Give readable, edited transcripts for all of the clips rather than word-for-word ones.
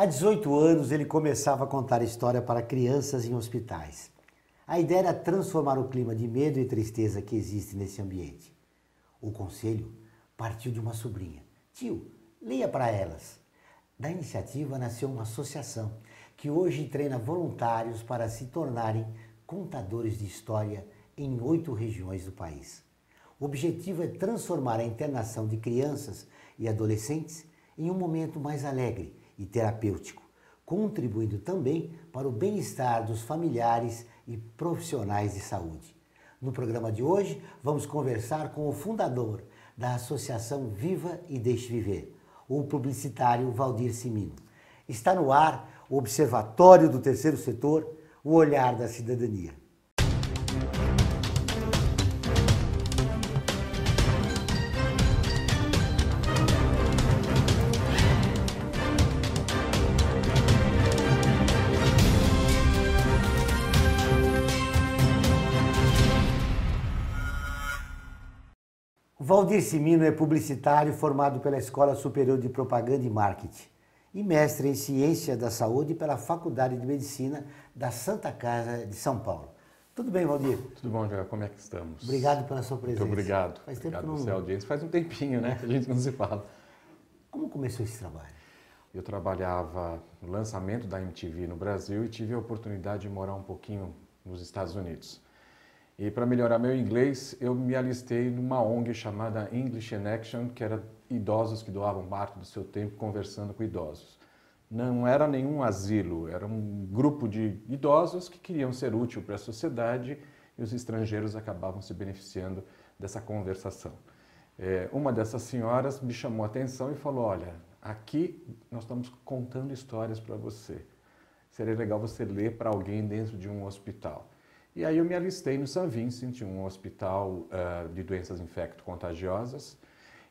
Há 18 anos ele começava a contar história para crianças em hospitais. A ideia era transformar o clima de medo e tristeza que existe nesse ambiente. O conselho partiu de uma sobrinha. Tio, leia para elas. Da iniciativa nasceu uma associação que hoje treina voluntários para se tornarem contadores de história em 8 regiões do país. O objetivo é transformar a internação de crianças e adolescentes em um momento mais alegre e terapêutico, contribuindo também para o bem-estar dos familiares e profissionais de saúde. No programa de hoje, vamos conversar com o fundador da Associação Viva e Deixe Viver, o publicitário Valdir Cimino. Está no ar o Observatório do Terceiro Setor, o olhar da cidadania. Valdir Cimino é publicitário formado pela Escola Superior de Propaganda e Marketing e mestre em Ciência da Saúde pela Faculdade de Medicina da Santa Casa de São Paulo. Tudo bem, Valdir? Tudo bom, Joel? Como é que estamos? Obrigado pela sua presença. Muito obrigado. Faz obrigado tempo que você, audiência. Faz um tempinho, né, que a gente não se fala. Como começou esse trabalho? Eu trabalhava no lançamento da MTV no Brasil e tive a oportunidade de morar um pouquinho nos Estados Unidos. E para melhorar meu inglês, eu me alistei numa ONG chamada English in Action, que era idosos que doavam parte do seu tempo conversando com idosos. Não era nenhum asilo, era um grupo de idosos que queriam ser útil para a sociedade e os estrangeiros acabavam se beneficiando dessa conversação. Uma dessas senhoras me chamou a atenção e falou, olha, aqui nós estamos contando histórias para você. Seria legal você ler para alguém dentro de um hospital. E aí eu me alistei no St. Vincent, um hospital de doenças infecto-contagiosas,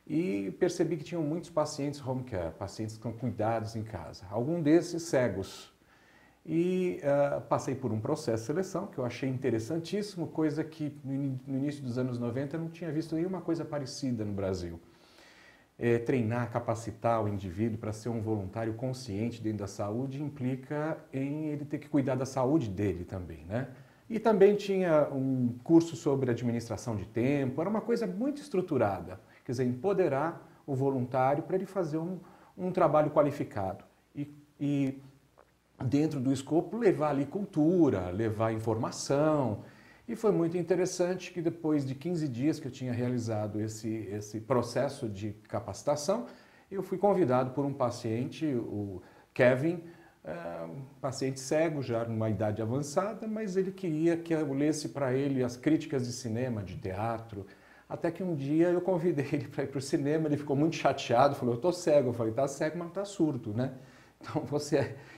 e percebi que tinham muitos pacientes home care, pacientes com cuidados em casa, algum desses cegos. E passei por um processo de seleção que eu achei interessantíssimo, coisa que no início dos anos 90 eu não tinha visto nenhuma coisa parecida no Brasil. Treinar, capacitar o indivíduo para ser um voluntário consciente dentro da saúde implica em ele ter que cuidar da saúde dele também, né? E também tinha um curso sobre administração de tempo, era uma coisa muito estruturada, quer dizer, empoderar o voluntário para ele fazer um trabalho qualificado e dentro do escopo levar ali cultura, levar informação. E foi muito interessante que depois de 15 dias que eu tinha realizado esse processo de capacitação, eu fui convidado por um paciente, o Kevin, um paciente cego, já numa idade avançada, mas ele queria que eu lesse para ele as críticas de cinema, de teatro, até que um dia eu convidei ele para ir para o cinema, ele ficou muito chateado, falou, eu estou cego, eu falei, está cego, mas não está surdo, né? Então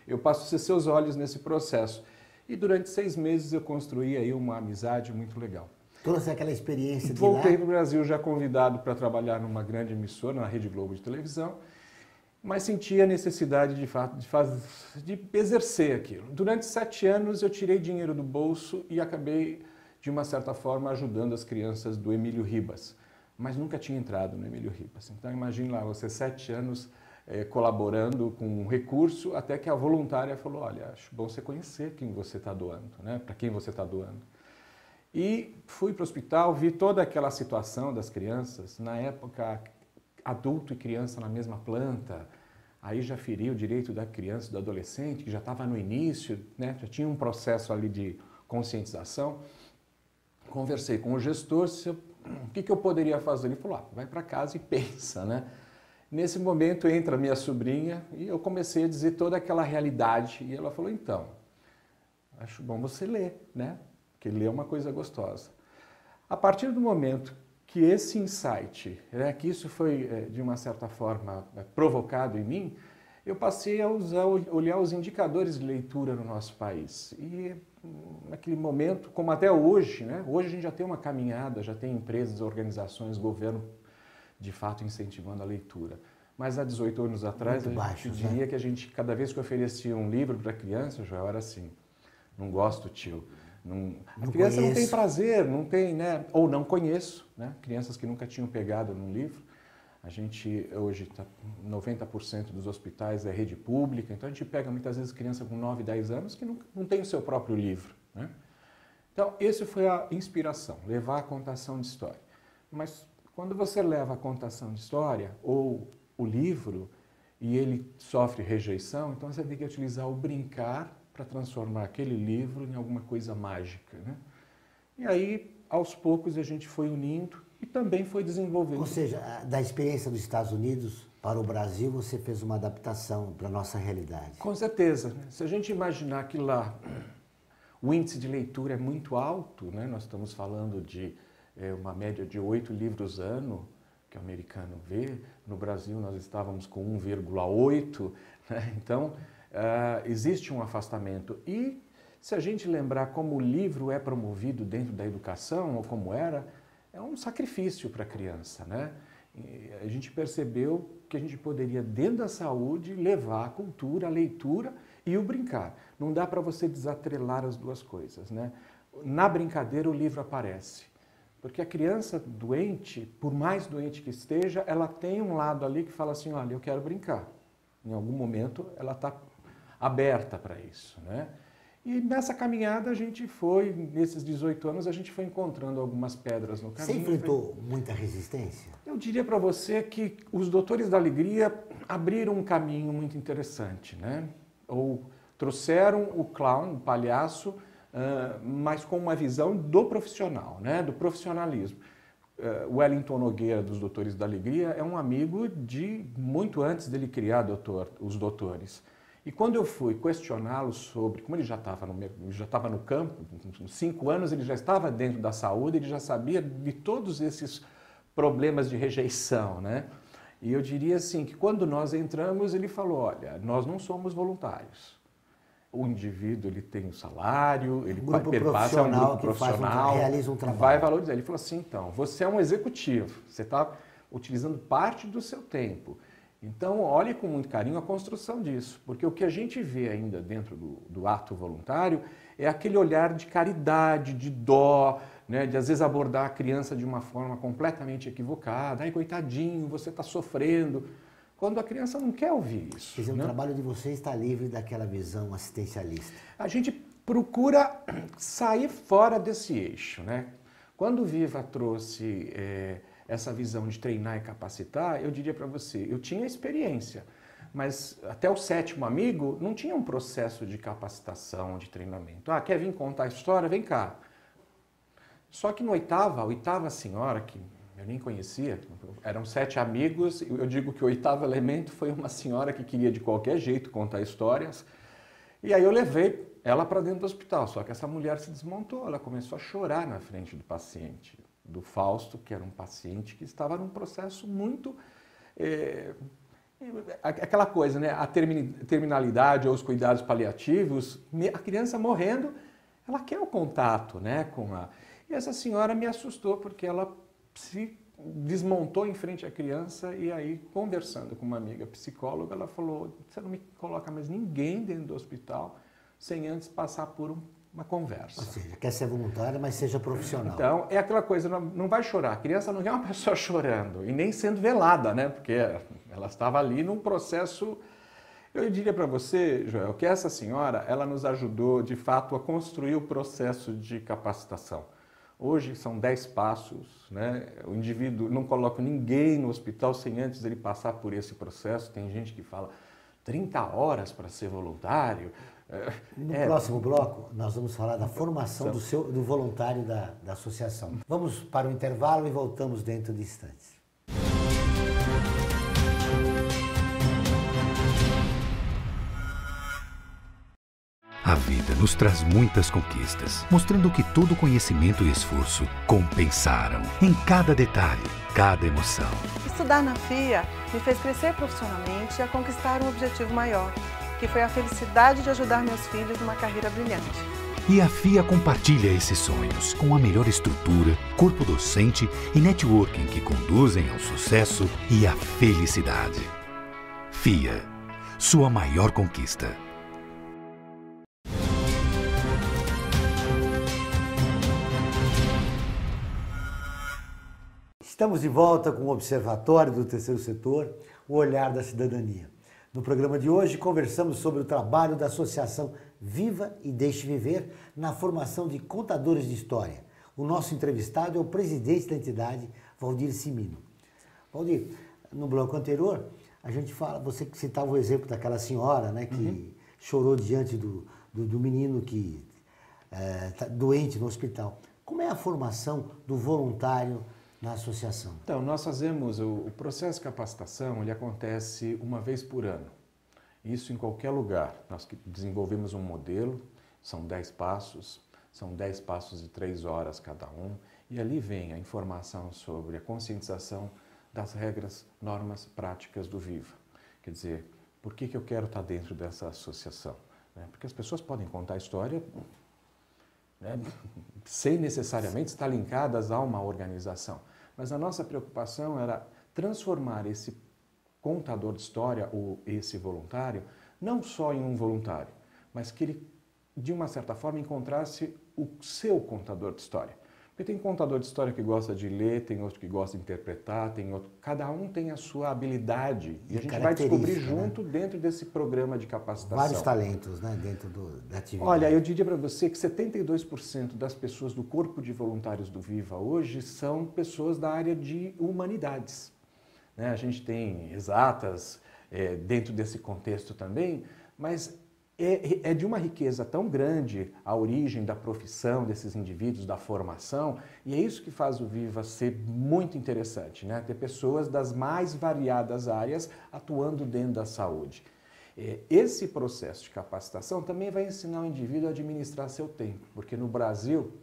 eu passo a ser seus olhos nesse processo. E durante 6 meses eu construí aí uma amizade muito legal. Trouxe aquela experiência de Voltei lá? para o Brasil já convidado para trabalhar numa grande emissora, na Rede Globo de televisão, mas sentia a necessidade, de fato, de exercer aquilo. Durante 7 anos eu tirei dinheiro do bolso e acabei, de uma certa forma, ajudando as crianças do Emílio Ribas, mas nunca tinha entrado no Emílio Ribas. Então imagine lá, você 7 anos colaborando com um recurso, até que a voluntária falou, olha, acho bom você conhecer quem você está doando, né? Para quem você está doando. E fui para o hospital, vi toda aquela situação das crianças, na época adulto e criança na mesma planta, aí já feria o direito da criança e do adolescente, que já estava no início, né? Já tinha um processo ali de conscientização. Conversei com o gestor, o que eu poderia fazer? Ele falou, vai para casa e pensa, né? Nesse momento entra a minha sobrinha e eu comecei a dizer toda aquela realidade e ela falou, então, acho bom você ler, né? Porque ler é uma coisa gostosa. A partir do momento que esse insight, né, que isso foi, de uma certa forma, provocado em mim, eu passei a olhar os indicadores de leitura no nosso país. E, naquele momento, como até hoje, né, hoje a gente já tem uma caminhada, já tem empresas, organizações, governo, de fato, incentivando a leitura. Mas há 18 anos atrás, eu diria que a gente, cada vez que oferecia um livro para a criança, já era assim, não gosto, tio. A criança não tem prazer, não tem, né? Ou não conheço, né? Crianças que nunca tinham pegado num livro. A gente hoje, 90% dos hospitais é rede pública, então a gente pega muitas vezes criança com 9, 10 anos que não tem o seu próprio livro, né? Então, essa foi a inspiração, levar a contação de história. Mas quando você leva a contação de história ou o livro e ele sofre rejeição, então você tem que utilizar o brincar para transformar aquele livro em alguma coisa mágica, né? E aí, aos poucos, a gente foi unindo e também foi desenvolvendo. Ou seja, da experiência dos Estados Unidos para o Brasil, você fez uma adaptação para a nossa realidade. Com certeza, né? Se a gente imaginar que lá o índice de leitura é muito alto, né? Nós estamos falando de uma média de 8 livros ano, que o americano vê. No Brasil nós estávamos com 1,8, né? Então existe um afastamento. E se a gente lembrar como o livro é promovido dentro da educação, ou como era, é um sacrifício para a criança, né? E a gente percebeu que a gente poderia, dentro da saúde, levar a cultura, a leitura e o brincar. Não dá para você desatrelar as duas coisas, né? Na brincadeira o livro aparece. Porque a criança doente, por mais doente que esteja, ela tem um lado ali que fala assim, olha, eu quero brincar. Em algum momento ela está aberta para isso, né? E nessa caminhada a gente foi, nesses 18 anos, a gente foi encontrando algumas pedras no caminho. Você enfrentou muita resistência? Eu diria para você que os Doutores da Alegria abriram um caminho muito interessante, né? Ou trouxeram o clown, o palhaço, mas com uma visão do profissional, né? Do profissionalismo. O Wellington Nogueira, dos Doutores da Alegria, é um amigo de muito antes dele criar os Doutores. E quando eu fui questioná-lo sobre, como ele já estava no campo, com 5 anos ele já estava dentro da saúde, ele já sabia de todos esses problemas de rejeição, né? E eu diria assim, que quando nós entramos, ele falou, olha, nós não somos voluntários. O indivíduo, ele tem um salário, ele passa a um grupo profissional, realiza um trabalho. Vai valorizar. Ele falou assim, então, você é um executivo, você está utilizando parte do seu tempo. Então, olhe com muito carinho a construção disso, porque o que a gente vê ainda dentro do ato voluntário é aquele olhar de caridade, de dó, né, de às vezes abordar a criança de uma forma completamente equivocada. Ai, coitadinho, você está sofrendo. Quando a criança não quer ouvir isso. Quer dizer, né? O trabalho de vocês está livre daquela visão assistencialista. A gente procura sair fora desse eixo, né? Quando o Viva trouxe essa visão de treinar e capacitar, eu diria para você, eu tinha experiência, mas até o 7º amigo não tinha um processo de capacitação, de treinamento. Ah, quer vir contar a história? Vem cá. Só que no a 8ª senhora, que eu nem conhecia, eram 7 amigos, eu digo que o 8º elemento foi uma senhora que queria de qualquer jeito contar histórias, e aí eu levei ela para dentro do hospital, só que essa mulher se desmontou, ela começou a chorar na frente do paciente, do Fausto, que era um paciente que estava num processo muito... aquela coisa, né? A terminalidade ou os cuidados paliativos, a criança morrendo, ela quer o contato, né? E essa senhora me assustou porque ela se desmontou em frente à criança e aí, conversando com uma amiga psicóloga, ela falou, você não me coloca mais ninguém dentro do hospital sem antes passar por uma conversa. Ou seja, quer ser voluntária, mas seja profissional. Então, é aquela coisa, não vai chorar. A criança não é uma pessoa chorando e nem sendo velada, né? Porque ela estava ali num processo... Eu diria para você, Joel, que essa senhora, ela nos ajudou, de fato, a construir o processo de capacitação. Hoje são 10 passos, né? O indivíduo não coloca ninguém no hospital sem antes ele passar por esse processo. Tem gente que fala 30 horas para ser voluntário. No próximo bloco, nós vamos falar da formação do voluntário da associação. Vamos para o intervalo e voltamos dentro de instantes. A vida nos traz muitas conquistas, mostrando que todo conhecimento e esforço compensaram em cada detalhe, cada emoção. Estudar na FIA me fez crescer profissionalmente e a conquistar um objetivo maior, que foi a felicidade de ajudar meus filhos numa carreira brilhante. E a FIA compartilha esses sonhos com a melhor estrutura, corpo docente e networking que conduzem ao sucesso e à felicidade. FIA, sua maior conquista. Estamos de volta com o Observatório do Terceiro Setor, o olhar da cidadania. No programa de hoje, conversamos sobre o trabalho da Associação Viva e Deixe Viver na formação de contadores de história. O nosso entrevistado é o presidente da entidade, Valdir Cimino. Valdir, no bloco anterior, a gente fala, você citava o exemplo daquela senhora, né, que chorou diante do menino que está doente no hospital. Como é a formação do voluntário na associação? Então, nós fazemos o processo de capacitação, ele acontece uma vez por ano. Isso em qualquer lugar. Nós desenvolvemos um modelo, são 10 passos de 3 horas cada um, e ali vem a informação sobre a conscientização das regras, normas, práticas do Viva. Quer dizer, por que eu quero estar dentro dessa associação? Porque as pessoas podem contar a história, né, sem necessariamente estar linkadas a uma organização. Mas a nossa preocupação era transformar esse contador de história, ou esse voluntário, não só em um voluntário, mas que ele, de uma certa forma, encontrasse o seu contador de história. Porque tem contador de história que gosta de ler, tem outro que gosta de interpretar, tem outro... Cada um tem a sua habilidade e a gente vai descobrir junto, né, dentro desse programa de capacitação. Vários talentos, né, dentro da atividade. Olha, eu diria para você que 72% das pessoas do corpo de voluntários do Viva hoje são pessoas da área de humanidades. Né? A gente tem exatas dentro desse contexto também, mas é de uma riqueza tão grande a origem da profissão desses indivíduos, da formação, e é isso que faz o Viva ser muito interessante, né? Ter pessoas das mais variadas áreas atuando dentro da saúde. Esse processo de capacitação também vai ensinar o indivíduo a administrar seu tempo, porque no Brasil,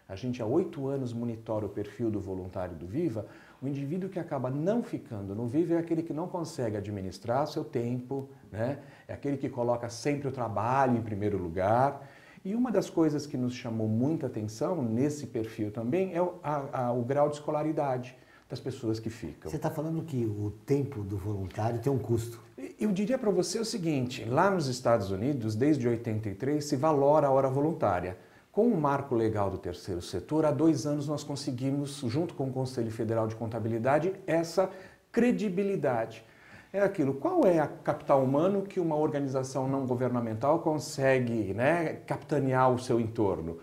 a gente há 8 anos monitora o perfil do voluntário do Viva. O indivíduo que acaba não ficando no Viva é aquele que não consegue administrar seu tempo, né? É aquele que coloca sempre o trabalho em primeiro lugar. E uma das coisas que nos chamou muita atenção nesse perfil também é o grau de escolaridade das pessoas que ficam. Você está falando que o tempo do voluntário tem um custo. Eu diria para você o seguinte, lá nos Estados Unidos, desde 83, se valora a hora voluntária. Com o marco legal do terceiro setor, há 2 anos nós conseguimos, junto com o Conselho Federal de Contabilidade, essa credibilidade. É aquilo, qual é a capital humano que uma organização não governamental consegue, né, capitanear o seu entorno?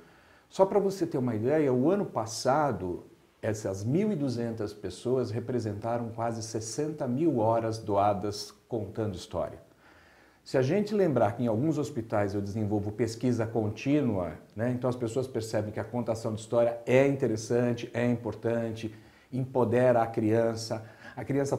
Só para você ter uma ideia, o ano passado, essas 1.200 pessoas representaram quase 60 mil horas doadas contando história. Se a gente lembrar que em alguns hospitais eu desenvolvo pesquisa contínua, né, então as pessoas percebem que a contação de história é interessante, é importante, empodera a criança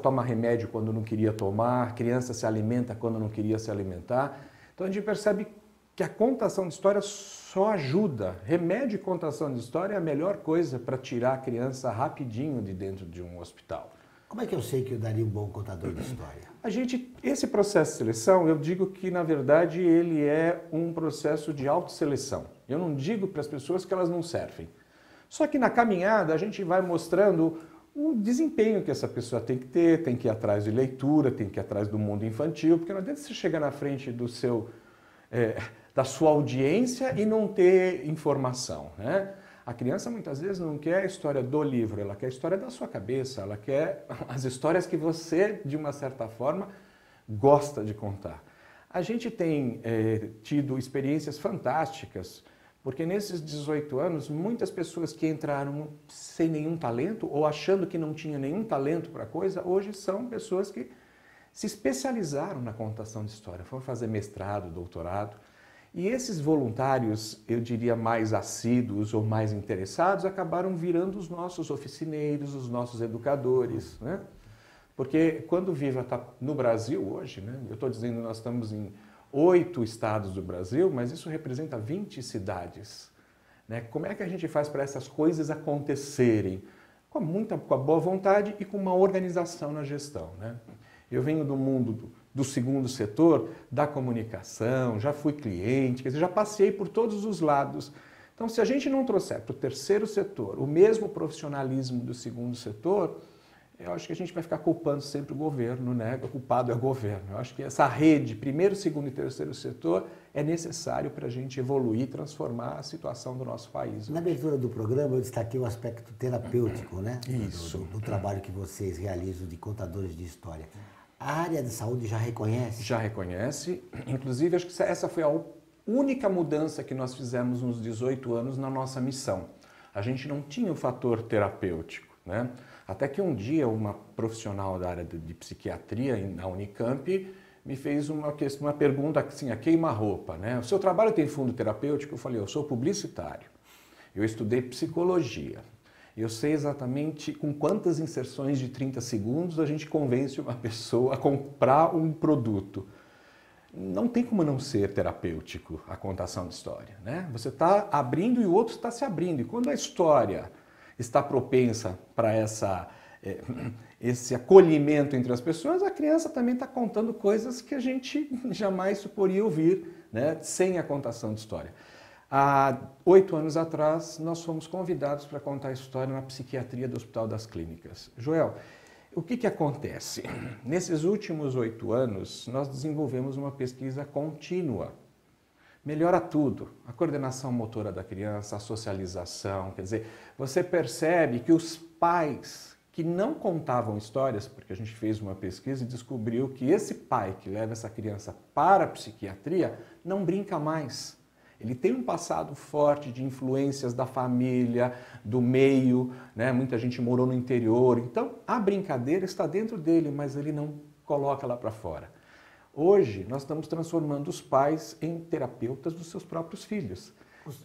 toma remédio quando não queria tomar, a criança se alimenta quando não queria se alimentar. Então a gente percebe que a contação de história só ajuda. Remédio e contação de história é a melhor coisa para tirar a criança rapidinho de dentro de um hospital. Como é que eu sei que eu daria um bom contador de história? Esse processo de seleção, eu digo que, na verdade, ele é um processo de autosseleção. Eu não digo para as pessoas que elas não servem. Só que na caminhada a gente vai mostrando o desempenho que essa pessoa tem que ter, tem que ir atrás de leitura, tem que ir atrás do mundo infantil, porque não adianta você chegar na frente da sua audiência e não ter informação, né? A criança muitas vezes não quer a história do livro, ela quer a história da sua cabeça, ela quer as histórias que você, de uma certa forma, gosta de contar. A gente tem tido experiências fantásticas, porque nesses 18 anos, muitas pessoas que entraram sem nenhum talento ou achando que não tinha nenhum talento para a coisa, hoje são pessoas que se especializaram na contação de história, foram fazer mestrado, doutorado. E esses voluntários, eu diria mais assíduos ou mais interessados, acabaram virando os nossos oficineiros, os nossos educadores, né? Porque quando o Viva está no Brasil hoje, né? Eu estou dizendo nós estamos em 8 estados do Brasil, mas isso representa 20 cidades, né? Como é que a gente faz para essas coisas acontecerem? Com a boa vontade e com uma organização na gestão, né? Eu venho do mundo do segundo setor, da comunicação, já fui cliente, quer dizer, já passei por todos os lados. Então, se a gente não trouxer para o terceiro setor o mesmo profissionalismo do segundo setor, eu acho que a gente vai ficar culpando sempre o governo, né? O culpado é o governo. Eu acho que essa rede, primeiro, segundo e terceiro setor, é necessário para a gente evoluir e transformar a situação do nosso país. Na abertura do programa, eu destaquei o aspecto terapêutico, né? Isso. Do trabalho que vocês realizam de contadores de história. A área de saúde já reconhece? Já reconhece. Inclusive, acho que essa foi a única mudança que nós fizemos nos 18 anos na nossa missão. A gente não tinha o fator terapêutico, né? Até que um dia uma profissional da área de psiquiatria na Unicamp me fez uma pergunta assim, a queima-roupa, né? O seu trabalho tem fundo terapêutico? Eu falei, eu sou publicitário, eu estudei psicologia, eu sei exatamente com quantas inserções de 30 segundos a gente convence uma pessoa a comprar um produto. Não tem como não ser terapêutico a contação de história, né? Você está abrindo e o outro está se abrindo. E quando a história está propensa para esse acolhimento entre as pessoas, a criança também está contando coisas que a gente jamais suporia ouvir, né, sem a contação de história. Há 8 anos atrás, nós fomos convidados para contar a história na psiquiatria do Hospital das Clínicas. Joel, o que acontece? Nesses últimos 8 anos, nós desenvolvemos uma pesquisa contínua. Melhora tudo, a coordenação motora da criança, a socialização, quer dizer, você percebe que os pais que não contavam histórias, porque a gente fez uma pesquisa e descobriu que esse pai que leva essa criança para a psiquiatria não brinca mais. Ele tem um passado forte de influências da família, do meio, né? Muita gente morou no interior, então a brincadeira está dentro dele, mas ele não coloca lá para fora. Hoje, nós estamos transformando os pais em terapeutas dos seus próprios filhos,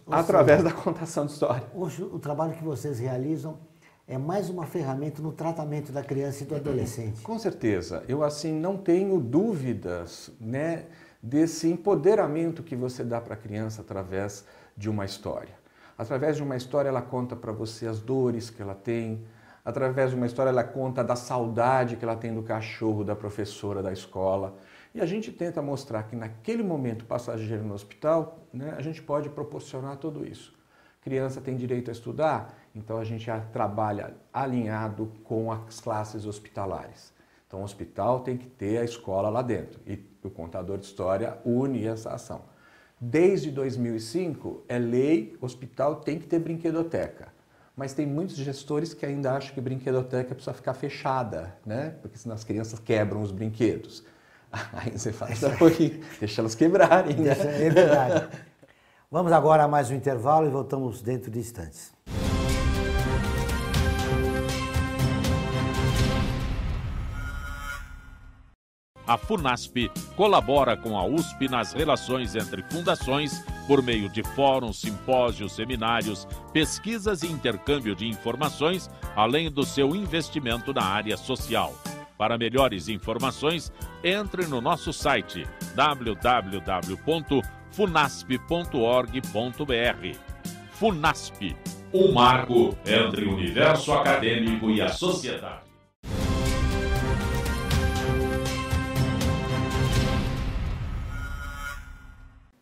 através da contação de história. Hoje, o trabalho que vocês realizam é mais uma ferramenta no tratamento da criança e do adolescente. Com certeza. Eu, assim, não tenho dúvidas, né, desse empoderamento que você dá para a criança através de uma história. Através de uma história, ela conta para você as dores que ela tem. Através de uma história, ela conta da saudade que ela tem do cachorro, da professora, da escola. E a gente tenta mostrar que naquele momento passageiro no hospital, né, a gente pode proporcionar tudo isso. Criança tem direito a estudar, então a gente trabalha alinhado com as classes hospitalares. Então o hospital tem que ter a escola lá dentro e o contador de história une essa ação. Desde 2005 é lei, o hospital tem que ter brinquedoteca. Mas tem muitos gestores que ainda acham que brinquedoteca precisa ficar fechada, né? Porque senão as crianças quebram os brinquedos. Aí você fala, deixa elas quebrarem, né? É verdade. Vamos agora a mais um intervalo e voltamos dentro de instantes. A FUNASP colabora com a USP nas relações entre fundações por meio de fóruns, simpósios, seminários, pesquisas e intercâmbio de informações, além do seu investimento na área social. Para melhores informações, entre no nosso site www.funasp.org.br. FUNASP, um marco entre o universo acadêmico e a sociedade.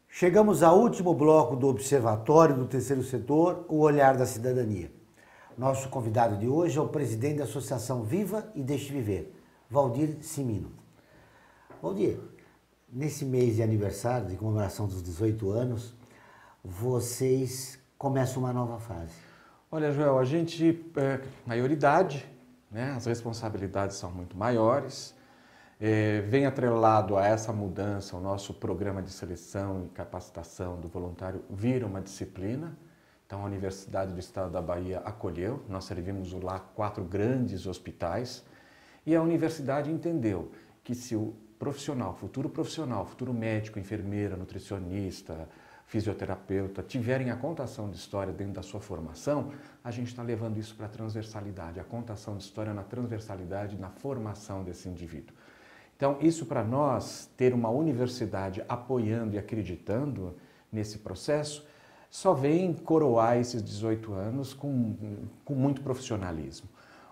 Chegamos ao último bloco do Observatório do Terceiro Setor, o Olhar da Cidadania. Nosso convidado de hoje é o presidente da Associação Viva e Deixe Viver, Valdir Cimino. Valdir, nesse mês de aniversário, de comemoração dos 18 anos, vocês começam uma nova fase. Olha, Joel, a gente, maioridade, né? As responsabilidades são muito maiores. Vem atrelado a essa mudança, o nosso programa de seleção e capacitação do voluntário vira uma disciplina. Então, a Universidade do Estado da Bahia acolheu, nós servimos lá 4 grandes hospitais e a universidade entendeu que se o futuro médico, enfermeira, nutricionista, fisioterapeuta tiverem a contação de história dentro da sua formação, a gente está levando isso para a transversalidade, a contação de história na transversalidade, na formação desse indivíduo. Então, isso para nós, ter uma universidade apoiando e acreditando nesse processo, só vem coroar esses 18 anos com muito profissionalismo.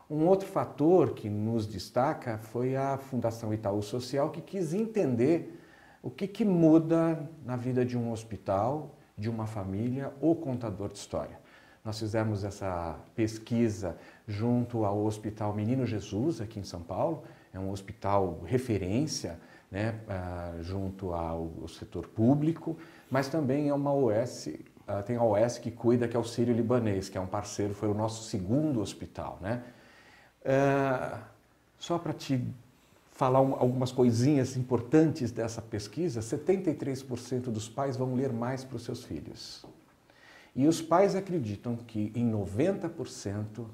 Um outro fator que nos destaca foi a Fundação Itaú Social, que quis entender o que muda na vida de um hospital, de uma família ou contador de história. Nós fizemos essa pesquisa junto ao Hospital Menino Jesus, aqui em São Paulo. É um hospital referência, né, junto ao setor público, mas também é uma OS, tem a OS que cuida, que é o Sírio-Libanês, que é um parceiro, foi o nosso segundo hospital, né? Só para te falar algumas coisinhas importantes dessa pesquisa, 73% dos pais vão ler mais para os seus filhos. E os pais acreditam que em 90%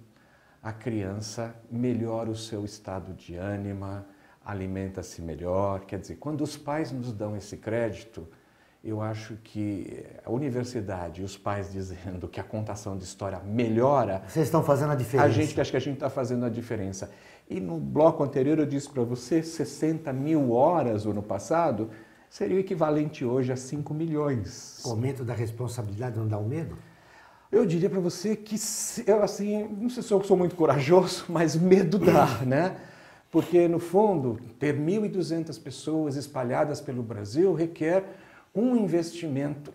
a criança melhora o seu estado de ânimo, alimenta-se melhor. Quer dizer, quando os pais nos dão esse crédito, eu acho que a universidade e os pais dizendo que a contação de história melhora... Vocês estão fazendo a diferença. Acho que a gente está fazendo a diferença. E no bloco anterior eu disse para você, 60 mil horas no ano passado seria o equivalente hoje a 5 milhões. O aumento da responsabilidade não dá um medo? Eu diria para você que, eu assim, não sei se eu sou muito corajoso, mas medo dá, né? Porque, no fundo, ter 1.200 pessoas espalhadas pelo Brasil requer um investimento.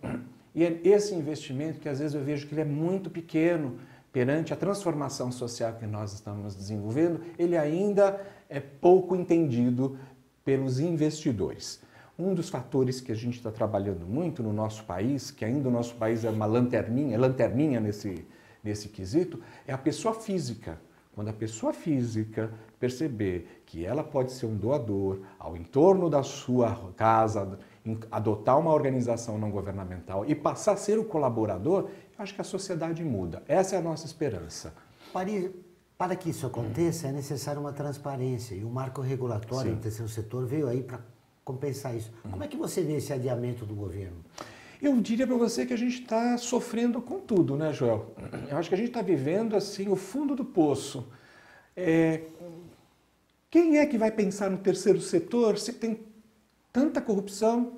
E é esse investimento que, às vezes, eu vejo que ele é muito pequeno perante a transformação social que nós estamos desenvolvendo, ele ainda é pouco entendido pelos investidores. Um dos fatores que a gente está trabalhando muito no nosso país, que ainda o nosso país é uma lanterninha nesse quesito, é a pessoa física. Quando a pessoa física perceber que ela pode ser um doador ao entorno da sua casa, adotar uma organização não governamental e passar a ser o colaborador, eu acho que a sociedade muda. Essa é a nossa esperança. Para que isso aconteça, é necessário uma transparência. E o marco regulatório do terceiro setor veio aí para compensar isso. Como é que você vê esse adiamento do governo? Eu diria para você que a gente está sofrendo com tudo, né, Joel? Eu acho que a gente está vivendo assim o fundo do poço. Quem é que vai pensar no terceiro setor se tem tanta corrupção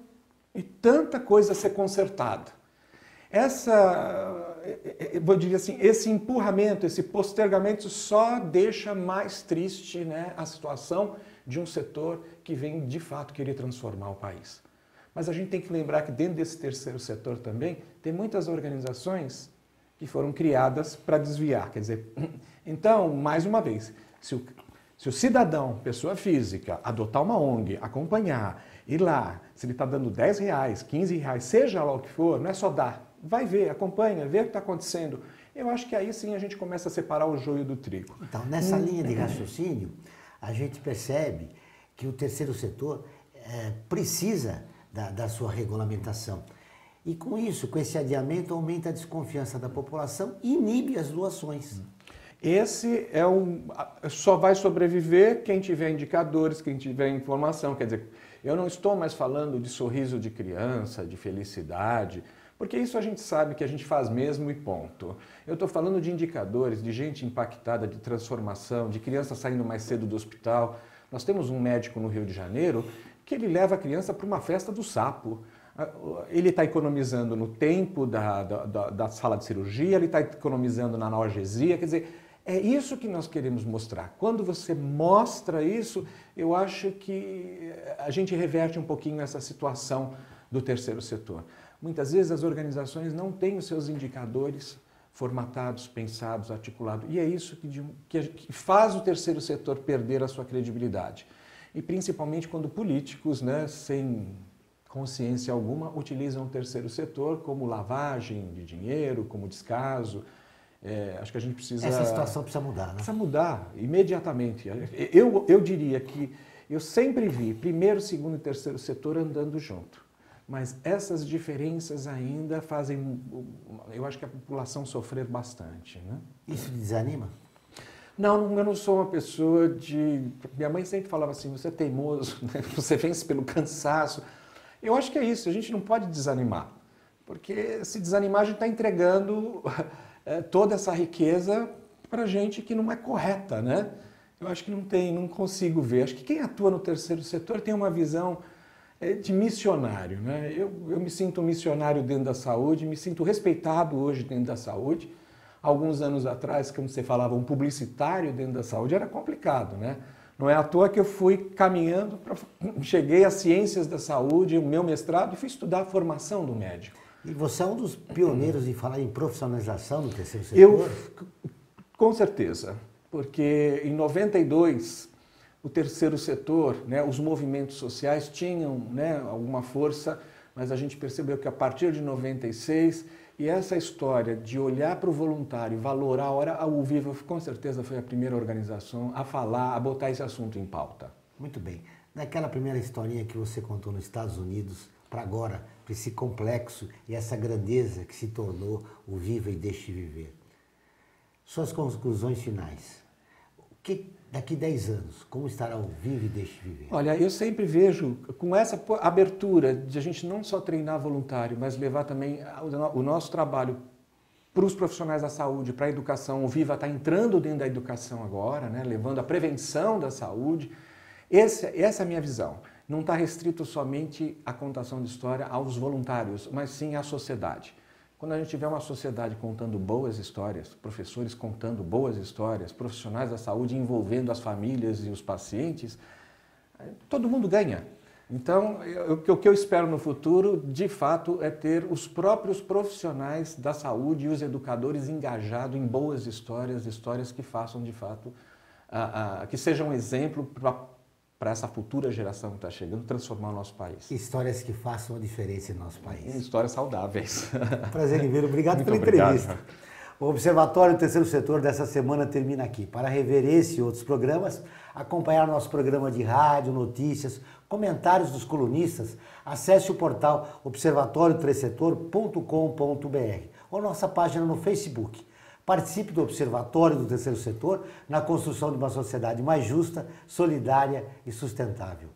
e tanta coisa a ser consertada? Eu diria assim, esse empurramento, esse postergamento só deixa mais triste, né, a situação de um setor que vem de fato querer transformar o país. Mas a gente tem que lembrar que dentro desse terceiro setor também tem muitas organizações que foram criadas para desviar. Quer dizer, então, mais uma vez, se o cidadão, pessoa física, adotar uma ONG, acompanhar, ir lá, se ele está dando R$10, R$15, seja lá o que for, não é só dar, vai ver, acompanha, vê o que está acontecendo. Eu acho que aí sim a gente começa a separar o joio do trigo. Então, nessa linha de raciocínio, a gente percebe que o terceiro setor precisa da sua regulamentação. E com isso, com esse adiamento, aumenta a desconfiança da população e inibe as doações. Esse só vai sobreviver quem tiver indicadores, quem tiver informação. Quer dizer, eu não estou mais falando de sorriso de criança, de felicidade, porque isso a gente sabe que a gente faz mesmo e ponto. Eu estou falando de indicadores, de gente impactada, de transformação, de criança saindo mais cedo do hospital. Nós temos um médico no Rio de Janeiro que ele leva a criança para uma festa do sapo. Ele está economizando no tempo da sala de cirurgia, ele está economizando na analgesia, quer dizer, é isso que nós queremos mostrar. Quando você mostra isso, eu acho que a gente reverte um pouquinho essa situação do terceiro setor. Muitas vezes as organizações não têm os seus indicadores formatados, pensados, articulados, e é isso que faz o terceiro setor perder a sua credibilidade. E principalmente quando políticos, né, sem consciência alguma, utilizam o terceiro setor como lavagem de dinheiro, como descaso. Acho que a gente precisa... Essa situação precisa mudar, né? Precisa mudar imediatamente. Eu diria que eu sempre vi primeiro, segundo e terceiro setor andando junto. Mas essas diferenças ainda fazem, eu acho que a população sofrer bastante, né? Isso desanima? Não, eu não sou uma pessoa de... Minha mãe sempre falava assim, você é teimoso, né? Você vence pelo cansaço. Eu acho que é isso, a gente não pode desanimar. Porque se desanimar, a gente está entregando toda essa riqueza para gente que não é correta, né? Eu acho que não consigo ver. Acho que quem atua no terceiro setor tem uma visão de missionário, né? Eu me sinto um missionário dentro da saúde, me sinto respeitado hoje dentro da saúde. Alguns anos atrás, como você falava, um publicitário dentro da saúde era complicado, né? Não é à toa que eu fui caminhando, cheguei às ciências da saúde, o meu mestrado, e fui estudar a formação do médico. E você é um dos pioneiros em falar em profissionalização no terceiro setor? Com certeza, porque em 92 o terceiro setor, né, os movimentos sociais tinham, né, alguma força, mas a gente percebeu que a partir de 96, e essa história de olhar para o voluntário, valorar o Viva, com certeza foi a primeira organização a falar, a botar esse assunto em pauta. Muito bem. Naquela primeira historinha que você contou nos Estados Unidos, para agora, para esse complexo e essa grandeza que se tornou o Viva e Deixe Viver. Suas conclusões finais. Daqui 10 anos, como estará o Viva e Deixe Viver? Olha, eu sempre vejo com essa abertura de a gente não só treinar voluntário, mas levar também o nosso trabalho para os profissionais da saúde, para a educação. O Viva está entrando dentro da educação agora, né, levando a prevenção da saúde. Essa é a minha visão. Não está restrito somente à contação de história aos voluntários, mas sim à sociedade. Quando a gente tiver uma sociedade contando boas histórias, professores contando boas histórias, profissionais da saúde envolvendo as famílias e os pacientes, todo mundo ganha. Então, o que eu espero no futuro, de fato, é ter os próprios profissionais da saúde e os educadores engajados em boas histórias, histórias que façam, de fato, que sejam um exemplo para essa futura geração que está chegando, transformar o nosso país. Histórias que façam a diferença em nosso país. Histórias saudáveis. Prazer em vê-lo. Obrigado pela entrevista. O Observatório do Terceiro Setor dessa semana termina aqui. Para rever esse e outros programas, acompanhar nosso programa de rádio, notícias, comentários dos colunistas, acesse o portal observatórioterceirsetor.com.br ou nossa página no Facebook. Participe do Observatório do Terceiro Setor na construção de uma sociedade mais justa, solidária e sustentável.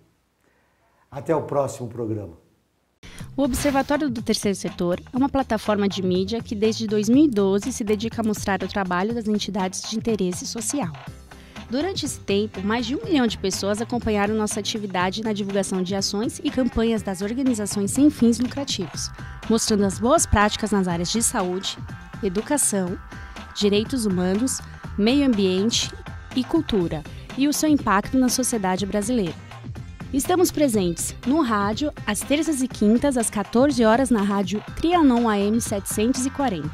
Até o próximo programa. O Observatório do Terceiro Setor é uma plataforma de mídia que desde 2012 se dedica a mostrar o trabalho das entidades de interesse social. Durante esse tempo, mais de 1 milhão de pessoas acompanharam nossa atividade na divulgação de ações e campanhas das organizações sem fins lucrativos, mostrando as boas práticas nas áreas de saúde, educação, direitos humanos, meio ambiente e cultura, e o seu impacto na sociedade brasileira. Estamos presentes no rádio, às terças e quintas, às 14 horas, na rádio Trianon AM 740.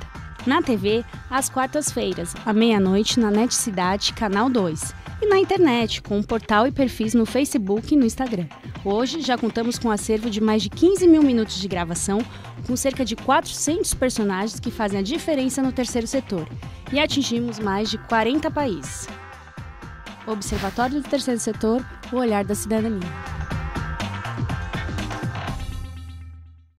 Na TV, às quartas-feiras, à meia-noite, na NET Cidade, Canal 2. E na internet, com um portal e perfis no Facebook e no Instagram. Hoje, já contamos com um acervo de mais de 15 mil minutos de gravação, com cerca de 400 personagens que fazem a diferença no terceiro setor. E atingimos mais de 40 países. Observatório do Terceiro Setor, o olhar da cidadania.